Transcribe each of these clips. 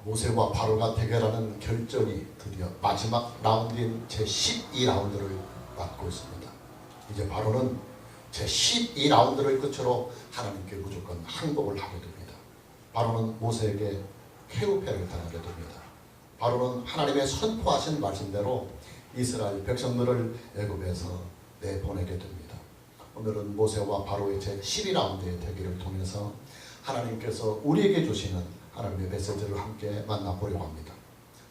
모세와 바로가 대결하는 결전이 드디어 마지막 라운드인 제12라운드를 맞고 있습니다. 이제 바로는 제12라운드를 끝으로 하나님께 무조건 항복을 하게 됩니다. 바로는 모세에게 쾌유패를 당하게 됩니다. 바로는 하나님의 선포하신 말씀대로 이스라엘 백성들을 애굽에서 내보내게 됩니다. 오늘은 모세와 바로의 제12라운드의 대결을 통해서 하나님께서 우리에게 주시는 하나님의 메시지를 함께 만나보려고 합니다.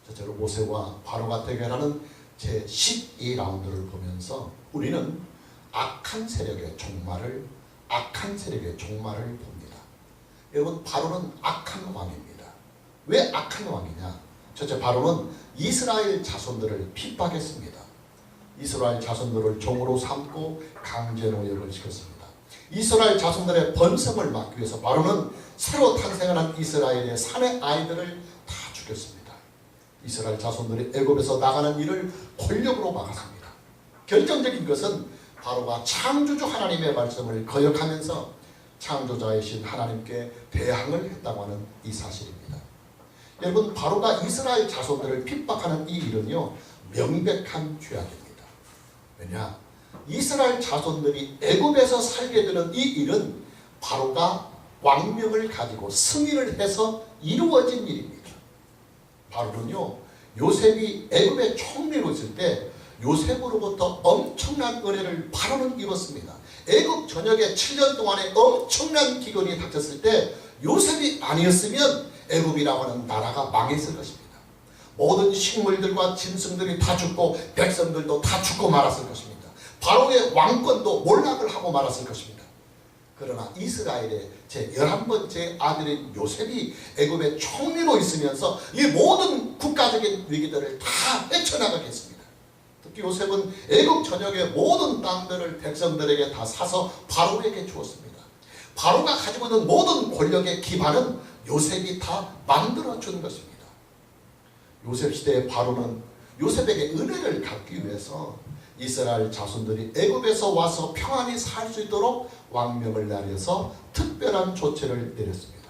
첫째로 모세와 바로가 대결하는 제12라운드를 보면서 우리는 악한 세력의 종말을 봅니다. 여러분, 바로는 악한 왕입니다. 왜 악한 왕이냐? 첫째, 바로는 이스라엘 자손들을 핍박했습니다. 이스라엘 자손들을 종으로 삼고 강제 노역을 시켰습니다. 이스라엘 자손들의 번성을 막기 위해서 바로는 새로 탄생한 이스라엘의 사내 아이들을 다 죽였습니다. 이스라엘 자손들이 애굽에서 나가는 일을 권력으로 막았습니다. 결정적인 것은 바로가 창조주 하나님의 말씀을 거역하면서 창조자이신 하나님께 대항을 했다고 하는 이 사실입니다. 여러분, 바로가 이스라엘 자손들을 핍박하는 이 일은요, 명백한 죄악입니다. 왜냐? 이스라엘 자손들이 애굽에서 살게 되는 이 일은 바로가 왕명을 가지고 승인을 해서 이루어진 일입니다. 바로는요, 요셉이 애굽의 총리로 있을 때 요셉으로부터 엄청난 은혜를 바로는 입었습니다. 애굽 전역에 7년 동안에 엄청난 기근이 닥쳤을 때 요셉이 아니었으면 애굽이라고 하는 나라가 망했을 것입니다. 모든 식물들과 짐승들이 다 죽고 백성들도 다 죽고 말았을 것입니다. 바로의 왕권도 몰락을 하고 말았을 것입니다. 그러나 이스라엘의 제11번째 아들인 요셉이 애굽의 총리로 있으면서 이 모든 국가적인 위기들을 다 헤쳐나가게 했습니다. 특히 요셉은 애굽 전역의 모든 땅들을 백성들에게 다 사서 바로에게 주었습니다. 바로가 가지고 있는 모든 권력의 기반은 요셉이 다 만들어준 것입니다. 요셉 시대의 바로는 요셉에게 은혜를 갚기 위해서 이스라엘 자손들이 애굽에서 와서 평안히 살 수 있도록 왕명을 내려서 특별한 조치를 내렸습니다.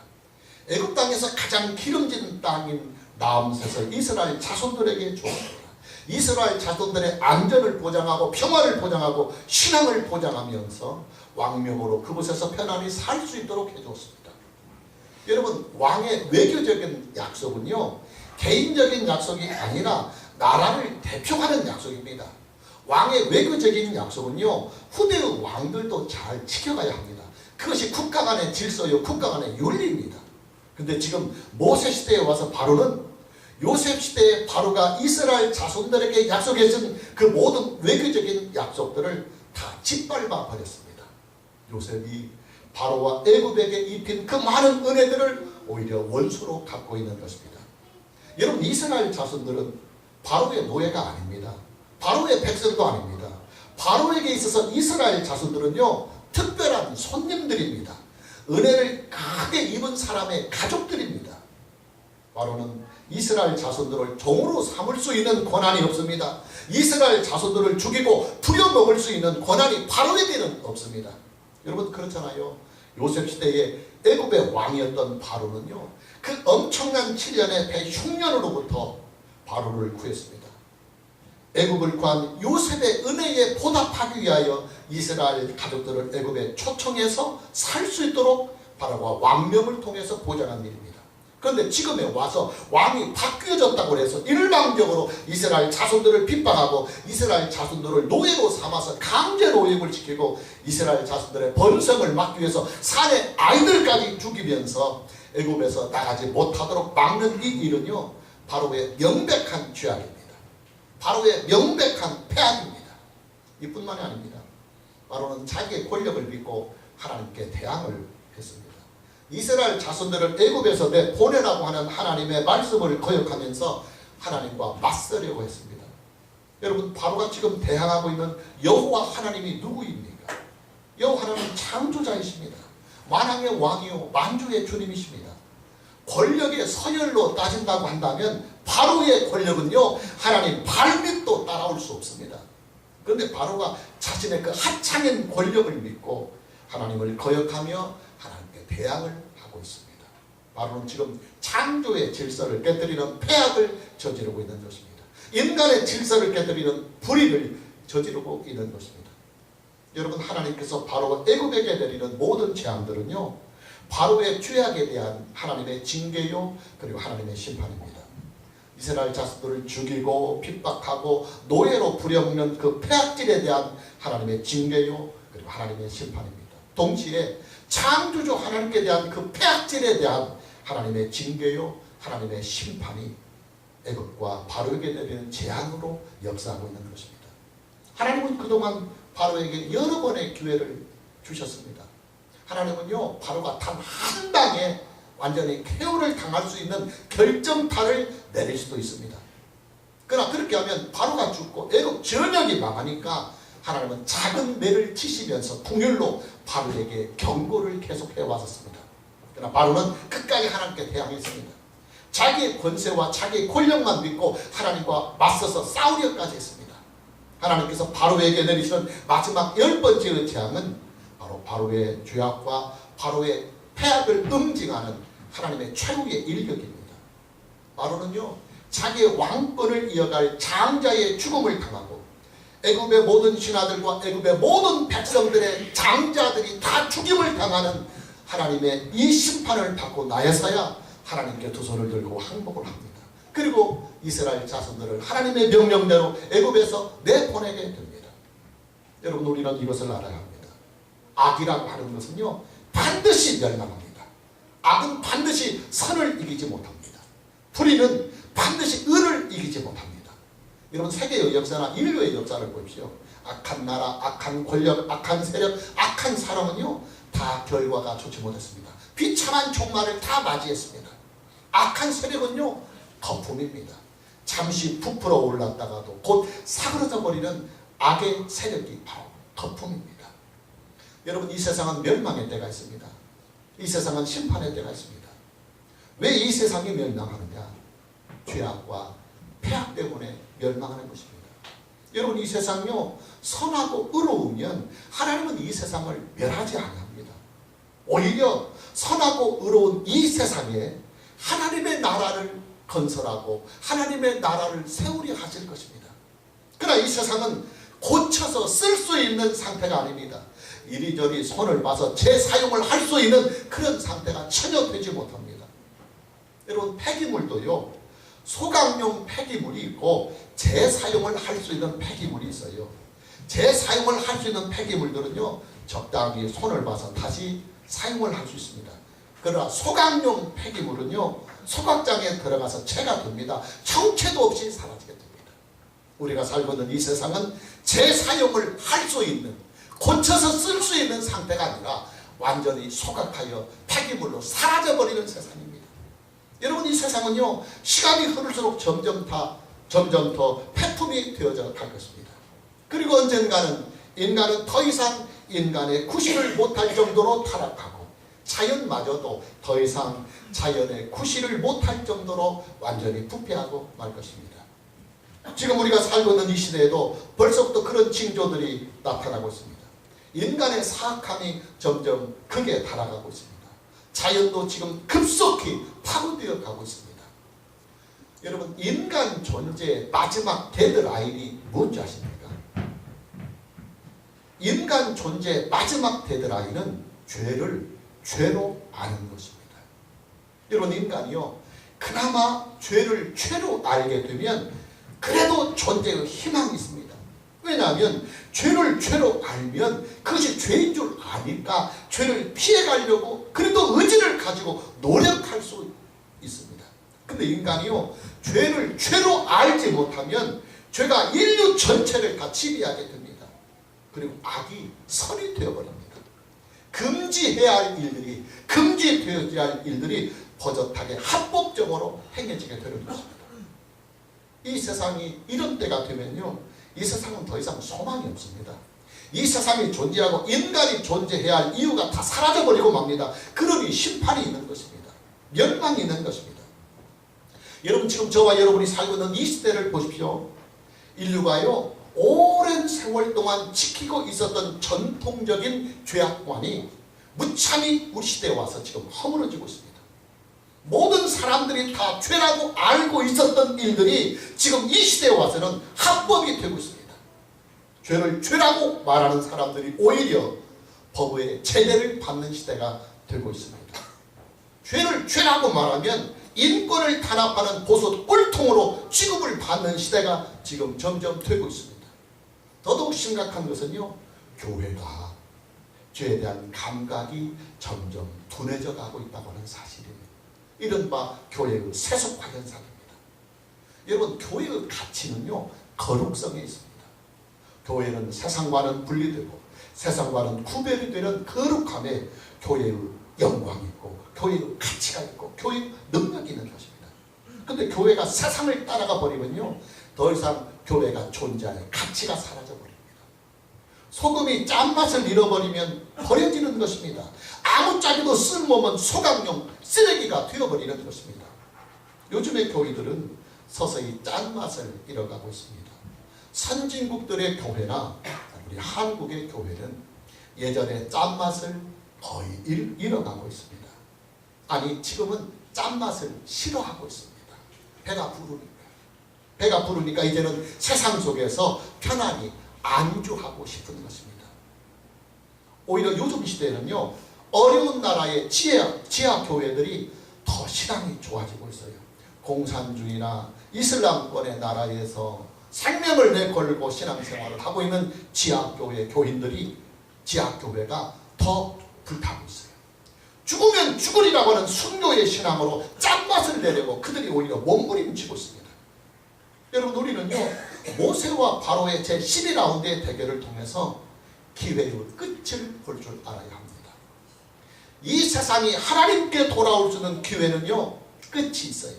애굽 땅에서 가장 기름진 땅인 나암셋을 이스라엘 자손들에게 주었습니다. 이스라엘 자손들의 안전을 보장하고 평화를 보장하고 신앙을 보장하면서 왕명으로 그곳에서 편안히 살 수 있도록 해주었습니다. 여러분, 왕의 외교적인 약속은요, 개인적인 약속이 아니라 나라를 대표하는 약속입니다. 왕의 외교적인 약속은요, 후대의 왕들도 잘 지켜가야 합니다. 그것이 국가 간의 질서요, 국가 간의 윤리입니다. 근데 지금 모세 시대에 와서 바로는 요셉 시대의 바로가 이스라엘 자손들에게 약속해준 그 모든 외교적인 약속들을 다 짓밟아 버렸습니다. 요셉이 바로와 애굽에게 입힌 그 많은 은혜들을 오히려 원수로 갖고 있는 것입니다. 여러분, 이스라엘 자손들은 바로의 노예가 아닙니다. 바로의 백성도 아닙니다. 바로에게 있어서 이스라엘 자손들은요, 특별한 손님들입니다. 은혜를 크게 입은 사람의 가족들입니다. 바로는 이스라엘 자손들을 종으로 삼을 수 있는 권한이 없습니다. 이스라엘 자손들을 죽이고 부려먹을 수 있는 권한이 바로에게는 없습니다. 여러분, 그렇잖아요. 요셉 시대에 애굽의 왕이었던 바로는요, 그 엄청난 7년의 배 흉년으로부터 바로를 구했습니다. 애굽을 구한 요셉의 은혜에 보답하기 위하여 이스라엘 가족들을 애굽에 초청해서 살 수 있도록 바로가 왕명을 통해서 보장한 일입니다. 그런데 지금에 와서 왕이 바뀌어졌다고 해서 일방적으로 이스라엘 자손들을 핍박하고 이스라엘 자손들을 노예로 삼아서 강제 노역을 시키고 이스라엘 자손들의 번성을 막기 위해서 사내 아이들까지 죽이면서 애굽에서 나가지 못하도록 막는 이 일은요, 바로의 명백한 죄악입니다. 바로의 명백한 패악입니다. 이뿐만이 아닙니다. 바로는 자기의 권력을 믿고 하나님께 대항을 했습니다. 이스라엘 자손들을 애굽에서 내보내라고 하는 하나님의 말씀을 거역하면서 하나님과 맞서려고 했습니다. 여러분, 바로가 지금 대항하고 있는 여호와 하나님이 누구입니까? 여호와 하나님은 창조자이십니다. 만왕의 왕이요 만주의 주님이십니다. 권력의 서열로 따진다고 한다면 바로의 권력은요, 하나님 발밑도 따라올 수 없습니다. 그런데 바로가 자신의 그 하찮은 권력을 믿고 하나님을 거역하며 하나님께 대항을 하고 있습니다. 바로는 지금 창조의 질서를 깨뜨리는 폐악을 저지르고 있는 것입니다. 인간의 질서를 깨뜨리는 불의를 저지르고 있는 것입니다. 여러분, 하나님께서 바로 애굽에게 내리는 모든 재앙들은요, 바로의 죄악에 대한 하나님의 징계요, 그리고 하나님의 심판입니다. 이스라엘 자손들을 죽이고 핍박하고 노예로 부려먹는 그 폐악질에 대한 하나님의 징계요, 그리고 하나님의 심판입니다. 동시에 창조주 하나님께 대한 그 폐악질에 대한 하나님의 징계요, 하나님의 심판이 애굽과 바로에게 내리는 재앙으로 역사하고 있는 것입니다. 하나님은 그동안 바로에게 여러 번의 기회를 주셨습니다. 하나님은요, 바로가 단 한 방에 완전히 KO를 당할 수 있는 결정타를 내릴 수도 있습니다. 그러나 그렇게 하면 바로가 죽고 애굽 전역이 망하니까 하나님은 작은 매를 치시면서 풍율로 바로에게 경고를 계속해 왔었습니다. 그러나 바로는 끝까지 하나님께 대항했습니다. 자기의 권세와 자기의 권력만 믿고 하나님과 맞서서 싸우려까지 했습니다. 하나님께서 바로에게 내리시는 마지막 10번째의 재앙은 바로 바로의 죄악과 바로의 폐악을 응징하는 하나님의 최후의 일격입니다. 바로는요, 자기의 왕권을 이어갈 장자의 죽음을 당하고 애굽의 모든 신하들과 애굽의 모든 백성들의 장자들이 다 죽임을 당하는 하나님의 이 심판을 받고 나서야 하나님께 두 손을 들고 항복을 합니다. 그리고 이스라엘 자손들을 하나님의 명령대로 애굽에서 내보내게 됩니다. 여러분, 우리는 이것을 알아야 합니다. 악이라고 하는 것은요, 반드시 멸망합니다. 악은 반드시 선을 이기지 못합니다. 불의는 반드시 의를 이기지 못합니다. 여러분, 세계의 역사나 인류의 역사를 보십시오. 악한 나라, 악한 권력, 악한 세력, 악한 사람은요, 다 결과가 좋지 못했습니다. 비참한 종말을 다 맞이했습니다. 악한 세력은요, 거품입니다. 잠시 부풀어 올랐다가도 곧 사그러져 버리는 악의 세력이 바로 거품입니다. 여러분, 이 세상은 멸망의 때가 있습니다. 이 세상은 심판의 때가 있습니다. 왜 이 세상이 멸망하느냐? 죄악과 폐악 때문에 멸망하는 것입니다. 여러분, 이 세상요, 선하고 의로우면 하나님은 이 세상을 멸하지 않습니다. 오히려 선하고 의로운 이 세상에 하나님의 나라를 건설하고 하나님의 나라를 세우려 하실 것입니다. 그러나 이 세상은 고쳐서 쓸 수 있는 상태가 아닙니다. 이리저리 손을 봐서 재사용을 할 수 있는 그런 상태가 전혀 되지 못합니다. 여러분, 폐기물도요, 소각용 폐기물이 있고 재사용을 할 수 있는 폐기물이 있어요. 재사용을 할 수 있는 폐기물들은요, 적당히 손을 봐서 다시 사용을 할 수 있습니다. 그러나 소각용 폐기물은요, 소각장에 들어가서 체가 됩니다. 형체도 없이 사라지게 됩니다. 우리가 살고 있는 이 세상은 재사용을 할 수 있는, 고쳐서 쓸 수 있는 상태가 아니라 완전히 소각하여 폐기물로 사라져버리는 세상입니다. 여러분, 이 세상은요, 시간이 흐를수록 점점 더 폐품이 되어져 갈 것입니다. 그리고 언젠가는 인간은 더 이상 인간의 구실을 못할 정도로 타락하고 자연마저도 더 이상 자연의 구실을 못할 정도로 완전히 부패하고 말 것입니다. 지금 우리가 살고 있는 이 시대에도 벌써부터 그런 징조들이 나타나고 있습니다. 인간의 사악함이 점점 극에 달아가고 있습니다. 자연도 지금 급속히 파괴되어 가고 있습니다. 여러분, 인간 존재의 마지막 데드라인이 뭔지 아십니까? 인간 존재의 마지막 데드라인은 죄를 죄로 아는 것입니다. 여러분, 인간이요, 그나마 죄를 죄로 알게 되면 그래도 존재의 희망이 있습니다. 왜냐하면 죄를 죄로 알면 그것이 죄인 줄 아니까 죄를 피해가려고 그래도 의지를 가지고 노력할 수 있습니다. 근데 인간이요, 죄를 죄로 알지 못하면 죄가 인류 전체를 다 지배하게 됩니다. 그리고 악이 선이 되어버립니다. 금지해야 할 일들이, 금지되어야 할 일들이 버젓하게 합법적으로 행해지게 되는 것입니다. 이 세상이 이런 때가 되면요, 이 세상은 더 이상 소망이 없습니다. 이 세상이 존재하고 인간이 존재해야 할 이유가 다 사라져버리고 맙니다. 그러니 심판이 있는 것입니다. 멸망이 있는 것입니다. 여러분, 지금 저와 여러분이 살고 있는 이 시대를 보십시오. 인류가요, 오랜 세월 동안 지키고 있었던 전통적인 죄악관이 무참히 우리 시대에 와서 지금 허물어지고 있습니다. 모든 사람들이 다 죄라고 알고 있었던 일들이 지금 이 시대에 와서는 합법이 되고 있습니다. 죄를 죄라고 말하는 사람들이 오히려 법의 제대를 받는 시대가 되고 있습니다. 죄를 죄라고 말하면 인권을 탄압하는 보수 꼴통으로 취급을 받는 시대가 지금 점점 되고 있습니다. 더더욱 심각한 것은요, 교회가 죄에 대한 감각이 점점 둔해져 가고 있다고 하는 사실입니다. 이른바 교회의 세속화 현상입니다. 여러분, 교회의 가치는요, 거룩성에 있습니다. 교회는 세상과는 분리되고 세상과는 구별이 되는 거룩함에 교회의 영광이 있고 교회의 가치가 있고 교회의 능력이 있는 것입니다. 그런데 교회가 세상을 따라가 버리면요, 더 이상 교회가 존재할 가치가 사라져 버립니다. 소금이 짠맛을 잃어버리면 버려지는 것입니다. 아무짝에도 쓸모없는 소각용 쓰레기가 되어버리는 것입니다. 요즘의 교회들은 서서히 짠맛을 잃어가고 있습니다. 선진국들의 교회나 우리 한국의 교회는 예전에 짠맛을 거의 잃어가고 있습니다. 아니, 지금은 짠맛을 싫어하고 있습니다. 배가 부르니까 이제는 세상 속에서 편안히 안주하고 싶은 것입니다. 오히려 요즘 시대는요, 어려운 나라의 지하 교회들이 더 신앙이 좋아지고 있어요. 공산주의나 이슬람권의 나라에서 생명을 내걸고 신앙생활을 하고 있는 지하교회 교인들이 지하교회가 더 불타고 있어요. 죽으면 죽으리라고 하는 순교의 신앙으로 짠맛을 내려고 그들이 오히려 몸부림치고 있습니다. 여러분, 우리는요, 모세와 바로의 제12라운드의 대결을 통해서 기회의 끝을 볼 줄 알아야 합니다. 이 세상이 하나님께 돌아올 수 있는 기회는요, 끝이 있어요.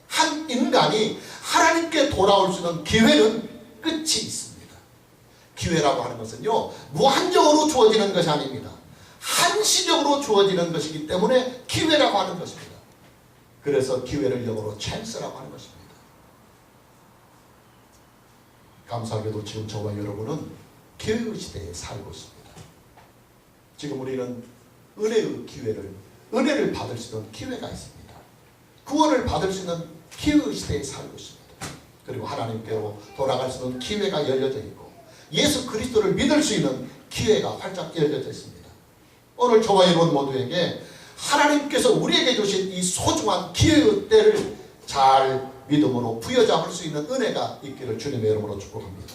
한 인간이 하나님께 돌아올 수 있는 기회는 끝이 있습니다. 기회라고 하는 것은요, 무한적으로 주어지는 것이 아닙니다. 한시적으로 주어지는 것이기 때문에 기회라고 하는 것입니다. 그래서 기회를 영어로 찬스라고 하는 것입니다. 감사하게도 지금 저와 여러분은 기회의 시대에 살고 있습니다. 지금 우리는 은혜를 받을 수 있는 기회가 있습니다. 구원을 받을 수 있는 기회의 시대에 살고 있습니다. 그리고 하나님께로 돌아갈 수 있는 기회가 열려져 있고 예수 그리스도를 믿을 수 있는 기회가 활짝 열려져 있습니다. 오늘 저와 여러분 모두에게 하나님께서 우리에게 주신 이 소중한 기회의 때를 잘 믿음으로 부여잡을 수 있는 은혜가 있기를 주님의 이름으로 축복합니다.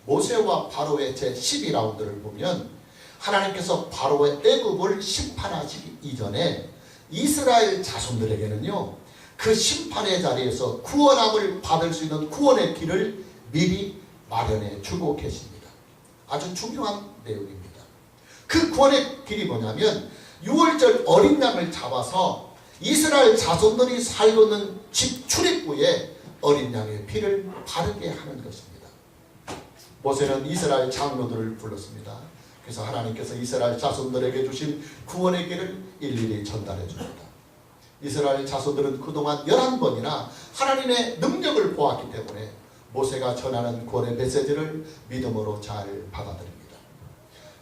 모세와 바로의 제12라운드를 보면 하나님께서 바로의 애굽을 심판하시기 이전에 이스라엘 자손들에게는요, 그 심판의 자리에서 구원함을 받을 수 있는 구원의 길을 미리 마련해 주고 계십니다. 아주 중요한 내용입니다. 그 구원의 길이 뭐냐면 6월절 어린 양을 잡아서 이스라엘 자손들이 살고 있는 집 출입구에 어린 양의 피를 바르게 하는 것입니다. 모세는 이스라엘 장로들을 불렀습니다. 그래서 하나님께서 이스라엘 자손들에게 주신 구원의 길을 일일이 전달해 줍니다. 이스라엘 자손들은 그동안 11번이나 하나님의 능력을 보았기 때문에 모세가 전하는 구원의 메시지를 믿음으로 잘 받아들입니다.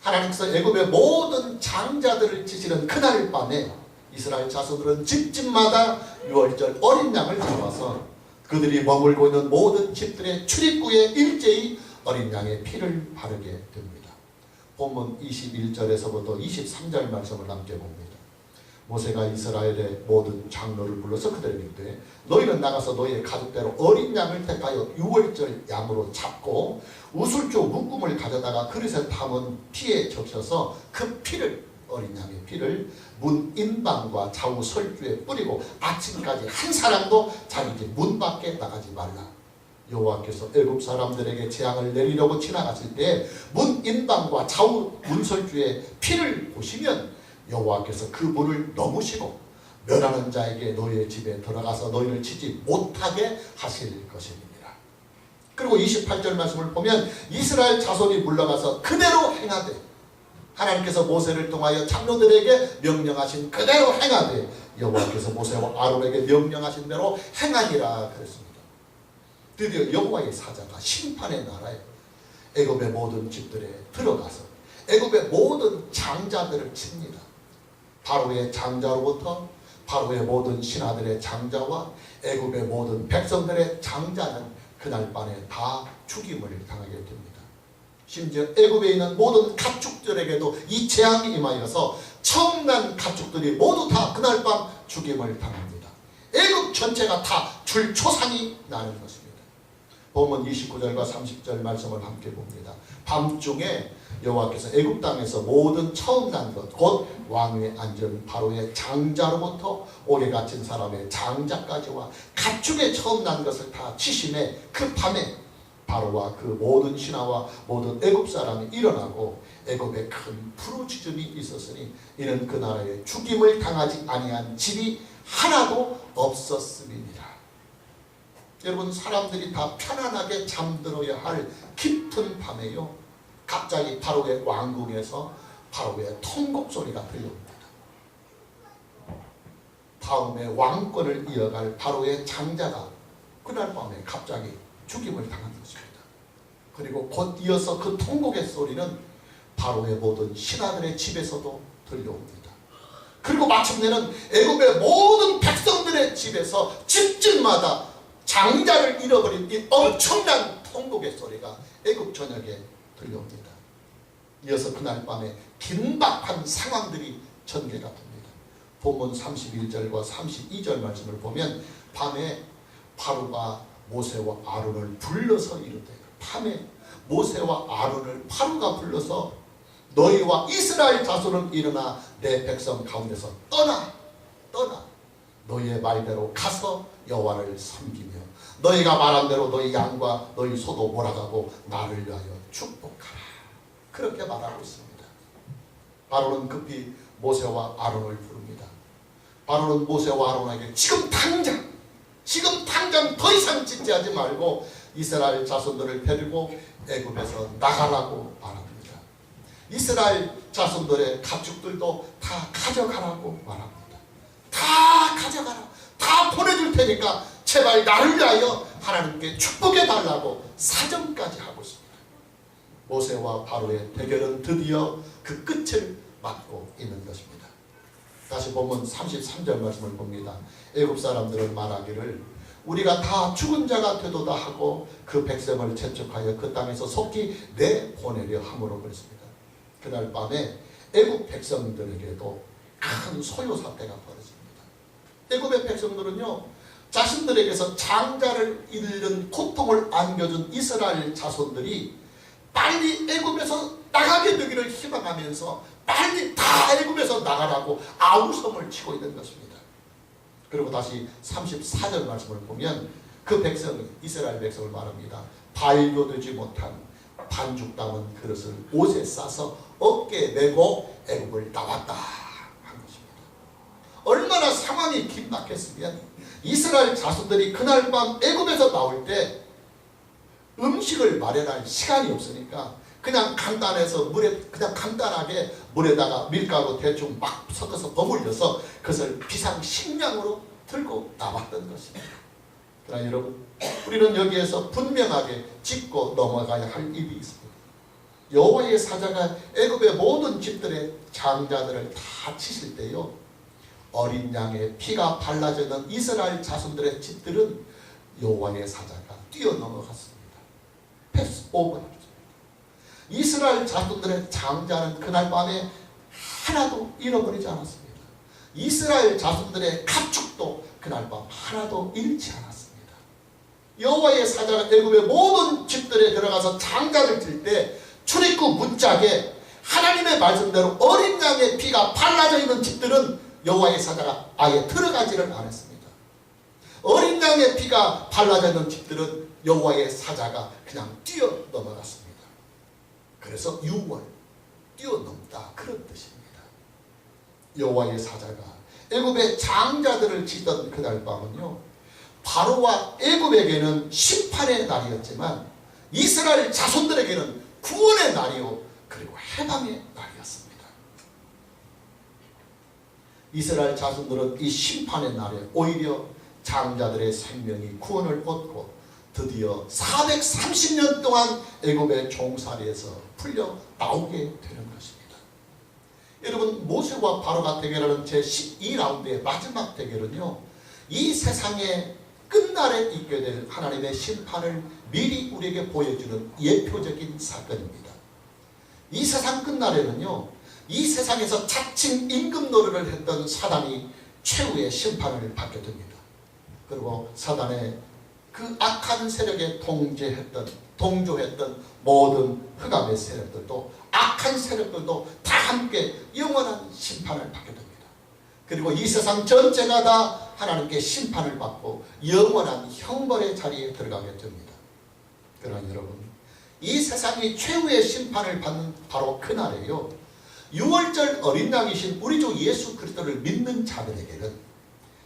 하나님께서 애굽의 모든 장자들을 치시는 그날 밤에 이스라엘 자손들은 집집마다 6월절 어린 양을 잡아서 그들이 머물고 있는 모든 집들의 출입구에 일제히 어린 양의 피를 바르게 됩니다. 본문 21절에서부터 23절 말씀을 남겨봅니다. 모세가 이스라엘의 모든 장로를 불러서 그들에게 이르되 너희는 나가서 너희의 가족대로 어린 양을 택하여 6월절 양으로 잡고 우슬조 묶음을 가져다가 그릇에 담은 피에 적셔서 그 피를, 어린 양의 피를 문 인방과 좌우 설주에 뿌리고 아침까지 한 사람도 자기 집 문 밖에 나가지 말라. 여호와께서 애굽 사람들에게 재앙을 내리려고 지나갔을 때 문 인방과 좌우 문설주에 피를 보시면 여호와께서 그 문을 넘으시고 멸하는 자에게 너희의 집에 들어가서 너희를 치지 못하게 하실 것입니다. 그리고 28절 말씀을 보면 이스라엘 자손이 물러가서 그대로 행하되, 하나님께서 모세를 통하여 장로들에게 명령하신 그대로 행하되 여호와께서 모세와 아론에게 명령하신 대로 행하니라 그랬습니다. 드디어 여호와의 사자가 심판의 나라에 애굽의 모든 집들에 들어가서 애굽의 모든 장자들을 칩니다. 바로의 장자로부터 바로의 모든 신하들의 장자와 애굽의 모든 백성들의 장자는 그날 밤에 다 죽임을 당하게 됩니다. 심지어 애굽에 있는 모든 가축들에게도 이 재앙이 임하여서 처음 난 가축들이 모두 다 그날 밤 죽임을 당합니다. 애굽 전체가 다 줄초상이 나는 것입니다. 본문 29절과 30절 말씀을 함께 봅니다. 밤중에 여호와께서 애굽 땅에서 모든 처음 난 것 곧 왕위에 앉은 바로의 장자로부터 옥에 갇힌 사람의 장자까지와 가축의 처음 난 것을 다 치심해 그 밤에 바로와 그 모든 신하와 모든 애굽 사람이 일어나고 애굽에 큰 부르짖음이 있었으니 이는 그 나라에 죽임을 당하지 아니한 집이 하나도 없었음이니라. 여러분, 사람들이 다 편안하게 잠들어야 할 깊은 밤에요, 갑자기 바로의 왕궁에서 바로의 통곡 소리가 들려옵니다. 다음에 왕권을 이어갈 바로의 장자가 그날 밤에 갑자기 죽임을 당한 것입니다. 그리고 곧 이어서 그 통곡의 소리는 바로의 모든 신하들의 집에서도 들려옵니다. 그리고 마침내는 애굽의 모든 백성들의 집에서 집집마다 장자를 잃어버린 이 엄청난 통곡의 소리가 애굽 전역에 들려옵니다. 이어서 그날 밤에 긴박한 상황들이 전개가 됩니다. 본문 31절과 32절 말씀을 보면 밤에 바로가 모세와 아론을 불러서 이르되, 밤에 모세와 아론을 바로가 불러서 너희와 이스라엘 자손은 일어나 내 백성 가운데서 떠나 너희의 말대로 가서 여호와를 섬기며 너희가 말한 대로 너희 양과 너희 소도 몰아가고 나를 위하여 축복하라. 그렇게 말하고 있습니다. 바로는 급히 모세와 아론을 부릅니다. 바로는 모세와 아론에게 지금 당장 더 이상 짓지하지 말고 이스라엘 자손들을 데리고 애굽에서 나가라고 말합니다. 이스라엘 자손들의 가축들도 다 가져가라고 말합니다. 다 가져가라. 다 보내줄 테니까 제발 나를 위하여 하나님께 축복해 달라고 사정까지 하고 있습니다. 모세와 바로의 대결은 드디어 그 끝을 맞고 있는 것입니다. 다시 보면 33절 말씀을 봅니다. 애굽 사람들은 말하기를 우리가 다 죽은 자가 되도다 하고 그 백성을 채축하여 그 땅에서 속히 내보내려 함으로 그랬습니다. 그날 밤에 애굽 백성들에게도 큰 소요 사태가 벌어집니다. 애굽의 백성들은요, 자신들에게서 장자를 잃는 고통을 안겨준 이스라엘 자손들이 빨리 애굽에서 나가게 되기를 희망하면서 빨리 다 애굽에서 나가라고 아우성을 치고 있는 것입니다. 그리고 다시 34절 말씀을 보면 그 백성이, 이스라엘 백성을 말합니다. 발효되지 못한 반죽 담은 그릇을 옷에 싸서 어깨에 메고 애굽을 나왔다 한 것입니다. 얼마나 상황이 긴박했으면 이스라엘 자손들이 그날 밤 애굽에서 나올 때 음식을 마련할 시간이 없으니까 그냥 간단하게 물에다가 밀가루 대충 막 섞어서 버무려서 그것을 비상식량으로 들고 나왔던 것입니다. 그러나 여러분, 우리는 여기에서 분명하게 짚고 넘어가야 할 일이 있습니다. 여호와의 사자가 애굽의 모든 집들의 장자들을 다 치실 때요, 어린 양의 피가 발라져 있는 이스라엘 자손들의 집들은 여호와의 사자가 뛰어넘어갔습니다. 패스오버했습니다. 이스라엘 자손들의 장자는 그날 밤에 하나도 잃어버리지 않았습니다. 이스라엘 자손들의 가축도 그날 밤 하나도 잃지 않았습니다. 여호와의 사자가 애굽의 모든 집들에 들어가서 장자를 칠 때 출입구 문짝에 하나님의 말씀대로 어린 양의 피가 발라져 있는 집들은 여호와의 사자가 아예 들어가지를 않았습니다. 어린 양의 피가 발라져 있는 집들은 여호와의 사자가 그냥 뛰어넘어갔습니다. 그래서 유월, 뛰어넘다, 그런 뜻입니다. 여호와의 사자가 애굽의 장자들을 치던 그날 밤은요, 바로와 애굽에게는 심판의 날이었지만 이스라엘 자손들에게는 구원의 날이요, 그리고 해방의 날이었습니다. 이스라엘 자손들은 이 심판의 날에 오히려 장자들의 생명이 구원을 얻고 드디어 430년 동안 애굽의 종살이에서 풀려 나오게 되는 것입니다. 여러분, 모세와 바로가 대결하는 제12라운드의 마지막 대결은요, 이 세상의 끝날에 있게 될 하나님의 심판을 미리 우리에게 보여주는 예표적인 사건입니다. 이 세상 끝날에는요, 이 세상에서 자칭 임금 노릇을 했던 사단이 최후의 심판을 받게 됩니다. 그리고 사단의 그 악한 세력에 동조했던 모든 흑암의 세력들도, 악한 세력들도 다 함께 영원한 심판을 받게 됩니다. 그리고 이 세상 전체가 다 하나님께 심판을 받고 영원한 형벌의 자리에 들어가게 됩니다. 그러나 여러분, 이 세상이 최후의 심판을 받는 바로 그날에요, 6월절 어린 양이신 우리 주 예수 그리스도를 믿는 자들에게는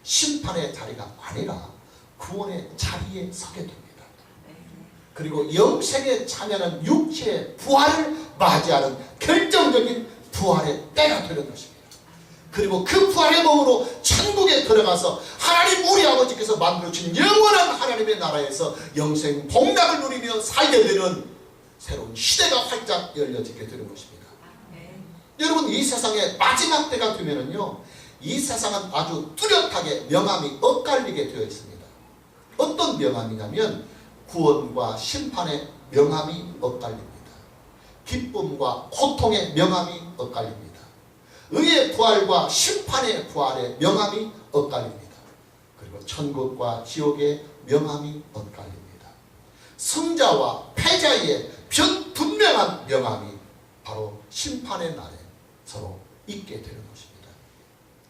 심판의 자리가 아니라 구원의 자리에 서게 됩니다. 그리고 영생에 참여하는 육체의 부활을 맞이하는 결정적인 부활의 때가 되는 것입니다. 그리고 그 부활의 몸으로 천국에 들어가서 하나님 우리 아버지께서 만들어주신 영원한 하나님의 나라에서 영생 복락을 누리며 살게 되는 새로운 시대가 활짝 열려지게 되는 것입니다. 여러분, 이 세상의 마지막 때가 되면은요, 이 세상은 아주 뚜렷하게 명암이 엇갈리게 되어 있습니다. 어떤 명암이냐면 구원과 심판의 명암이 엇갈립니다. 기쁨과 고통의 명암이 엇갈립니다. 의의 부활과 심판의 부활의 명암이 엇갈립니다. 그리고 천국과 지옥의 명암이 엇갈립니다. 승자와 패자의 분명한 명암이 바로 심판의 날에 서로 있게 되는 것입니다.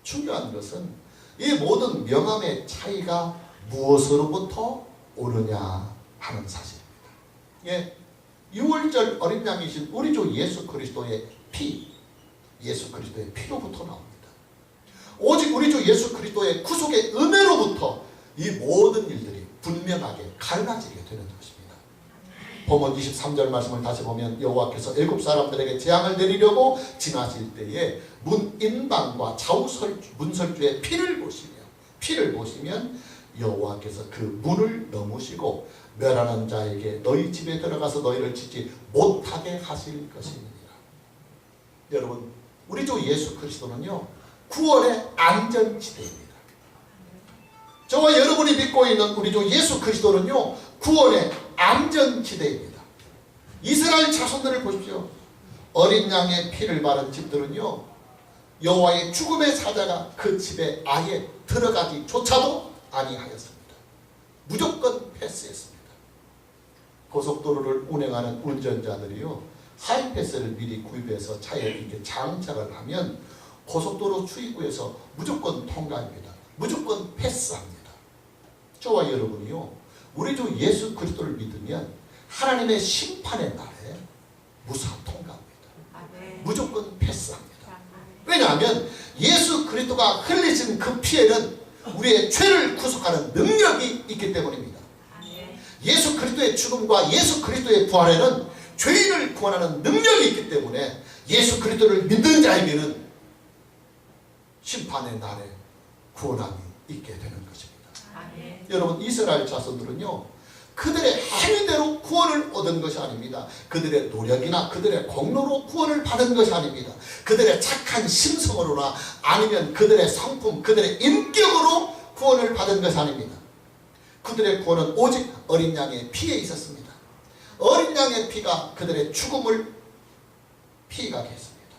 중요한 것은 이 모든 명암의 차이가 무엇으로부터 오느냐 하는 사실입니다. 예, 6월절 어린 양이신 우리 주 예수 그리스도의 피, 예수 그리스도의 피로부터 나옵니다. 오직 우리 주 예수 그리스도의 구속의 은혜로부터 이 모든 일들이 분명하게 갈라지게 되는 것입니다. 본문 23절 말씀을 다시 보면 여호와께서 애굽 사람들에게 재앙을 내리려고 지나실 때에 문인방과 좌우 문설주의 피를 보시면 여호와께서 그 문을 넘으시고 멸하는 자에게 너희 집에 들어가서 너희를 짓지 못하게 하실 것입니다. 여러분, 우리 주 예수 그리스도는요, 구원의 안전지대입니다. 저와 여러분이 믿고 있는 우리 주 예수 그리스도는요, 구원의 안전지대입니다. 이스라엘 자손들을 보십시오. 어린 양의 피를 바른 집들은요, 여호와의 죽음의 사자가 그 집에 아예 들어가지조차도 아니하였습니다. 무조건 패스했습니다. 고속도로를 운행하는 운전자들이요, 하이패스를 미리 구입해서 차에 이렇게 장착을 하면 고속도로 출입구에서 무조건 통과합니다. 무조건 패스합니다. 저와 여러분이요, 우리 주 예수 그리스도를 믿으면 하나님의 심판의 날에 무사 통과합니다. 무조건 패스합니다. 왜냐하면 예수 그리스도가 흘리신 그 피에는 우리의 죄를 구속하는 능력이 있기 때문입니다. 예수 그리스도의 죽음과 예수 그리스도의 부활에는 죄인을 구원하는 능력이 있기 때문에 예수 그리스도를 믿는 자에게는 심판의 날에 구원함이 있게 되는 것입니다. 여러분, 이스라엘 자손들은요, 그들의 행위대로 구원을 얻은 것이 아닙니다. 그들의 노력이나 그들의 공로로 구원을 받은 것이 아닙니다. 그들의 착한 심성으로나 아니면 그들의 성품, 그들의 인격으로 구원을 받은 것이 아닙니다. 그들의 구원은 오직 어린 양의 피에 있었습니다. 어린 양의 피가 그들의 죽음을 피하게 했습니다.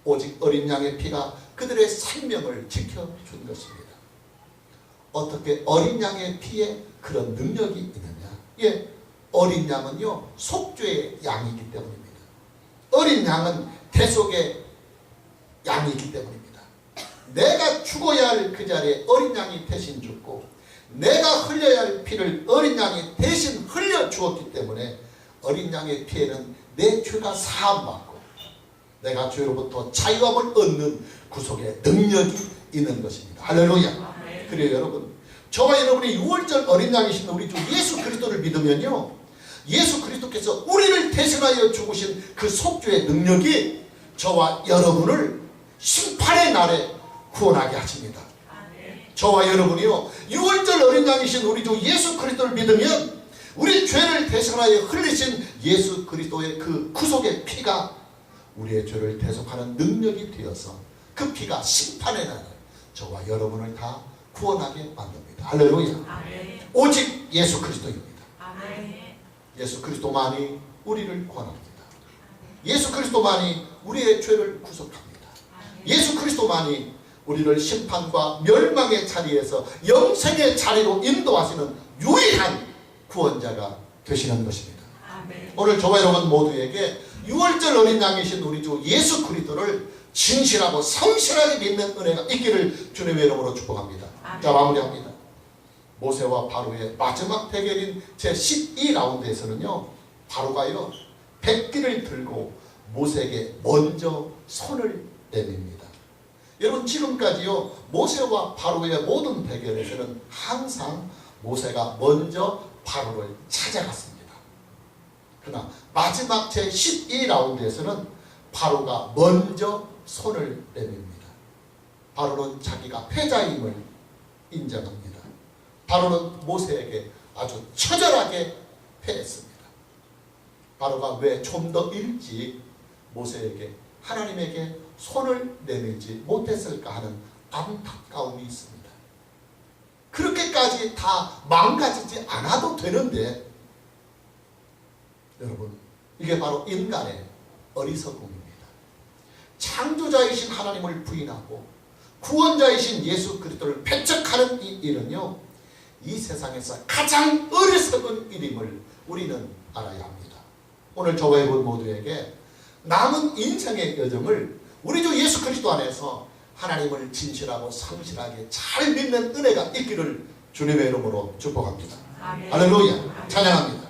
오직 어린 양의 피가 그들의 생명을 지켜준 것입니다. 어떻게 어린 양의 피에 그런 능력이 있느냐? 예, 어린 양은요, 속죄의 양이기 때문입니다. 어린 양은 대속의 양이기 때문입니다. 내가 죽어야 할 그 자리에 어린 양이 대신 죽고 내가 흘려야 할 피를 어린 양이 대신 흘려 주었기 때문에 어린 양의 피에는 내 죄가 사함받고 내가 죄로부터 자유함을 얻는 구속의 능력이 있는 것입니다. 할렐루야. 그래요, 여러분, 저와 여러분이 6월절 어린 양이신 우리 주 예수 그리스도를 믿으면요, 예수 그리스도께서 우리를 대신하여 죽으신 그 속죄의 능력이 저와 여러분을 심판의 날에 구원하게 하십니다. 저와 여러분이요, 6월절 어린 양이신 우리 주 예수 그리스도를 믿으면 우리 죄를 대신하여 흘리신 예수 그리스도의 그 구속의 피가 우리의 죄를 대속하는 능력이 되어서 그 피가 심판의 날에 저와 여러분을 다 구원하게 만듭니다. 할렐루야. 아멘. 오직 예수 그리스도입니다. 아멘. 예수 그리스도만이 우리를 구원합니다. 예수 그리스도만이 우리의 죄를 구속합니다. 예수 그리스도만이 우리를 심판과 멸망의 자리에서 영생의 자리로 인도하시는 유일한 구원자가 되시는 것입니다. 아멘. 오늘 저와 여러분 모두에게 6월절 어린 양이신 우리 주 예수 그리스도를 진실하고 성실하게 믿는 은혜가 있기를 주님의 이름으로 축복합니다. 아멘. 자, 마무리합니다. 모세와 바로의 마지막 대결인 제12라운드에서는요, 바로가요 백기를 들고 모세에게 먼저 손을 내밉니다. 여러분, 지금까지요 모세와 바로의 모든 대결에서는 항상 모세가 먼저 바로를 찾아갔습니다. 그러나 마지막 제12라운드에서는 바로가 먼저 손을 내밉니다. 바로는 자기가 패자임을 인정합니다. 바로는 모세에게 아주 처절하게 패했습니다. 바로가 왜 좀 더 일찍 모세에게 하나님에게 손을 내밀지 못했을까 하는 안타까움이 있습니다. 그렇게까지 다 망가지지 않아도 되는데, 여러분, 이게 바로 인간의 어리석음입니다. 창조자이신 하나님을 부인하고 구원자이신 예수 그리스도를 배척하는 이 일은요, 이 세상에서 가장 어리석은 일임을 우리는 알아야 합니다. 오늘 저와 여러분 모두에게 남은 인생의 여정을 우리 주 예수 그리스도 안에서 하나님을 진실하고 성실하게 잘 믿는 은혜가 있기를 주님의 이름으로 축복합니다. 아멘. 할렐루야. 찬양합니다.